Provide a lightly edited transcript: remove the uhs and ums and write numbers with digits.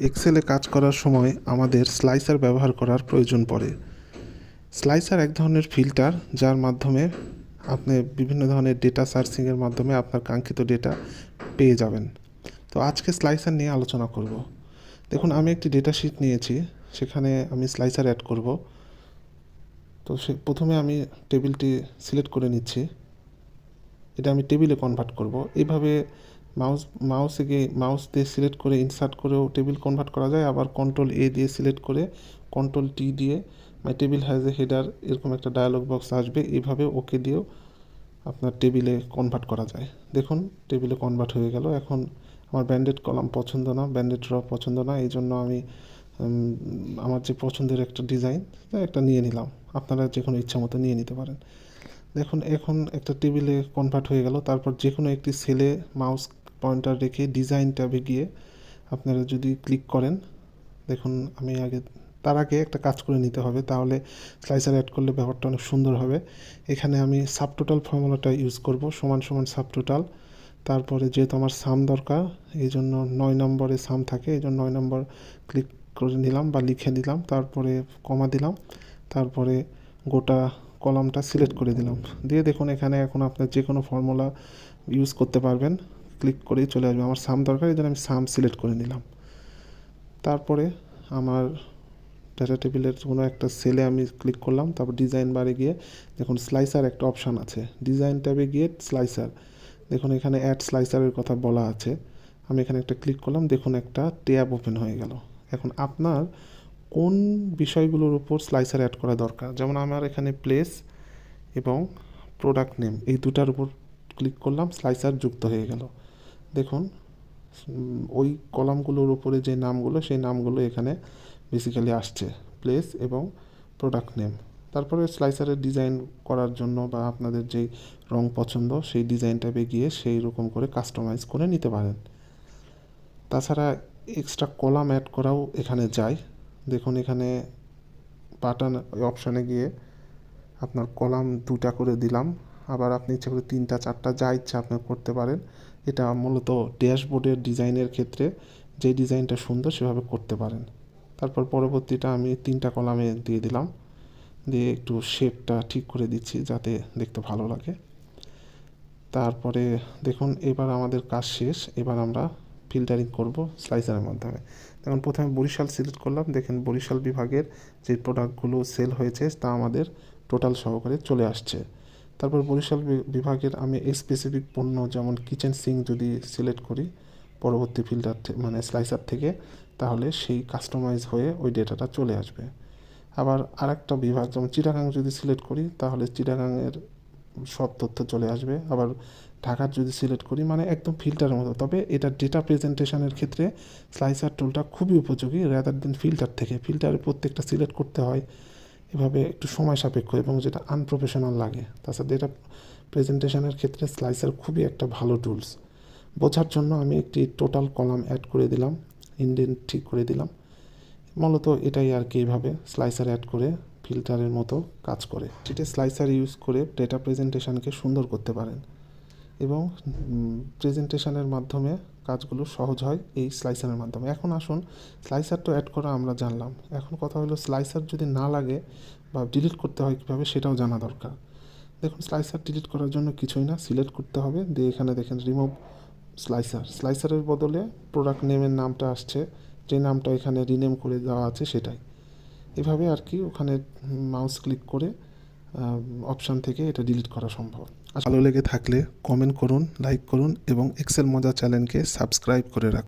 এক্সেলে কাজ করার সময় আমাদের স্লাইসার ব্যবহার করার প্রয়োজন পড়ে। স্লাইসার এক ধরনের ফিল্টার, যার মাধ্যমে আপনি বিভিন্ন ধরনের ডেটা সার্চিংয়ের মাধ্যমে আপনার কাঙ্ক্ষিত ডেটা পেয়ে যাবেন। তো আজকে স্লাইসার নিয়ে আলোচনা করব। দেখুন, আমি একটি ডেটা শিট নিয়েছি, সেখানে আমি স্লাইসার অ্যাড করব। তো প্রথমে আমি টেবিলটি সিলেক্ট করে নিচ্ছি। এটা আমি টেবিলে কনভার্ট করব। এইভাবে মাউস দিয়ে সিলেক্ট করে ইনসার্ট করেও টেবিল কনভার্ট করা যায়, আবার কন্ট্রোল-A দিয়ে সিলেক্ট করে কন্ট্রোল-T দিয়ে মাই টেবিল হ্যাজ এ হেডার এরকম একটা ডায়ালগ বক্স আসবে। এইভাবে ওকে দিয়েও আপনার টেবিলে কনভার্ট করা যায়। দেখুন, টেবিলে কনভার্ট হয়ে গেল। এখন আমার ব্যান্ডেড কলাম পছন্দ না, ব্যান্ডেড র পছন্দ না, এই জন্য আমি আমার যে পছন্দের একটা ডিজাইন একটা নিয়ে নিলাম। আপনারা যে কোনো ইচ্ছা মতো নিয়ে নিতে পারেন। দেখুন, এখন একটা টেবিলে কনভার্ট হয়ে গেল। তারপর যে কোনো একটি সেলে মাউস পয়েন্টার রেখে ডিজাইন ট্যাবে গিয়ে আপনারা যদি ক্লিক করেন, দেখুন তার আগে একটা কাজ করে নিতে হবে, তাহলে স্লাইসার অ্যাড করলে ব্যাপারটা অনেক সুন্দর হবে। এখানে আমি সাবটোটাল ফর্মুলাটা ইউজ করব, সমান সমান সাবটোটাল। তারপরে যেহেতু আমার সাম দরকার, এই জন্য 9 নম্বরে সাম থাকে, এই জন্য 9 নম্বর ক্লিক করে নিলাম বা লিখে দিলাম, তারপরে কমা দিলাম, তারপরে গোটা কলামটা সিলেক্ট করে দিলাম। দিয়ে দেখুন, এখানে এখন আপনার যে কোনো ফর্মুলা ইউজ করতে পারবেন, ক্লিক করেই চলে আসবে। আমার সাম দরকার, এই জন্য আমি সাম সিলেক্ট করে নিলাম। তারপরে আমার ডাটা টেবিলের কোনো একটা সেলে আমি ক্লিক করলাম, তারপর ডিজাইন বারে গিয়ে দেখুন স্লাইসার একটা অপশান আছে। ডিজাইন ট্যাবে গিয়ে স্লাইসার, দেখুন এখানে অ্যাড স্লাইসারের কথা বলা আছে। আমি এখানে একটা ক্লিক করলাম, দেখুন একটা ট্যাব ওপেন হয়ে গেল। এখন আপনার কোন বিষয়গুলোর উপর স্লাইসার অ্যাড করা দরকার, যেমন আমার এখানে প্লেস এবং প্রোডাক্ট নেম, এই দুটার উপর ক্লিক করলাম, স্লাইসার যুক্ত হয়ে গেল। দেখুন, ওই কলামগুলোর উপরে যে নামগুলো, সেই নামগুলো এখানে বেসিক্যালি আসছে, প্লেস এবং প্রোডাক্ট নেম। তারপরে স্লাইসারের ডিজাইন করার জন্য বা আপনাদের যেই রং পছন্দ, সেই ডিজাইন ট্যাবে গিয়ে সেই রকম করে কাস্টমাইজ করে নিতে পারেন। তাছাড়া এক্সট্রা কলাম অ্যাড করাও এখানে যায়। দেখুন, এখানে বাটন অপশানে গিয়ে আপনার কলাম 2টা করে দিলাম, আবার আপনি ইচ্ছা করে 3টা 4টা যা ইচ্ছা আপনি করতে পারেন। এটা মূলত ড্যাশবোর্ডের ডিজাইনের ক্ষেত্রে যে ডিজাইনটা সুন্দর সেভাবে করতে পারেন। তারপর পরবর্তীটা আমি 3টা কলামে দিয়ে দিলাম, দিয়ে একটু শেপটা ঠিক করে দিচ্ছি যাতে দেখতে ভালো লাগে। তারপরে দেখুন, এবার আমাদের কাজ শেষ। এবার আমরা ফিল্টারিং করব স্লাইসারের মাধ্যমে। যেমন প্রথমে বরিশাল সিলেক্ট করলাম, দেখেন বরিশাল বিভাগের যে প্রোডাক্টগুলো সেল হয়েছে তা আমাদের টোটাল সহকারে চলে আসছে। তারপর বরিশাল বিভাগের আমি স্পেসিফিক পণ্য যেমন কিচেন সিঙ্ক যদি সিলেক্ট করি পরবর্তী ফিল্টার মানে স্লাইসার থেকে, তাহলে সেই কাস্টমাইজ হয়ে ওই ডেটাটা চলে আসবে। আবার আরেকটা বিভাগ যেমন চিটাগাং যদি সিলেক্ট করি, তাহলে চিটাগাংয়ের সব তথ্য চলে আসবে। আবার ঢাকার যদি সিলেক্ট করি, মানে একদম ফিল্টারের মতো। তবে এটা ডেটা প্রেজেন্টেশনের ক্ষেত্রে স্লাইসার টুলটা খুবই উপযোগী রাদার দেন ফিল্টার থেকে। ফিল্টারে প্রত্যেকটা সিলেক্ট করতে হয়, এভাবে একটু সময় সাপেক্ষ এবং যেটা আনপ্রফেশনাল লাগে। তাছাড়া ডেটা প্রেজেন্টেশনের ক্ষেত্রে স্লাইসার খুবই একটা ভালো টুলস। বোঝার জন্য আমি একটি টোটাল কলাম অ্যাড করে দিলাম, ইন্ডেন্ট ঠিক করে দিলাম। মূলত এটাই আর কি, এইভাবে স্লাইসার অ্যাড করে ফিল্টারের মতো কাজ করে। সেটা স্লাইসার ইউজ করে ডেটা প্রেজেন্টেশনকে সুন্দর করতে পারেন এবং প্রেজেন্টেশনের মাধ্যমে কাজগুলো সহজ হয় এই স্লাইসারের মাধ্যমে। এখন আসুন, স্লাইসার তো অ্যাড করা আমরা জানলাম, এখন কথা হলো স্লাইসার যদি না লাগে বা ডিলিট করতে হয় কীভাবে, সেটাও জানা দরকার। দেখুন, স্লাইসার ডিলিট করার জন্য কিছুই না, সিলেক্ট করতে হবে, দিয়ে এখানে দেখেন রিমুভ স্লাইসারের বদলে প্রোডাক্ট নেমের নামটা আসছে, যে নামটা এখানে রিনেম করে দেওয়া আছে সেটাই। এভাবে আর কি ওখানে মাউস ক্লিক করে অপশান থেকে এটা ডিলিট করা সম্ভব। ভালো লেগে থাকলে কমেন্ট করুন, লাইক করুন এবং এক্সেল মজা চ্যানেলকে সাবস্ক্রাইব করে রাখুন।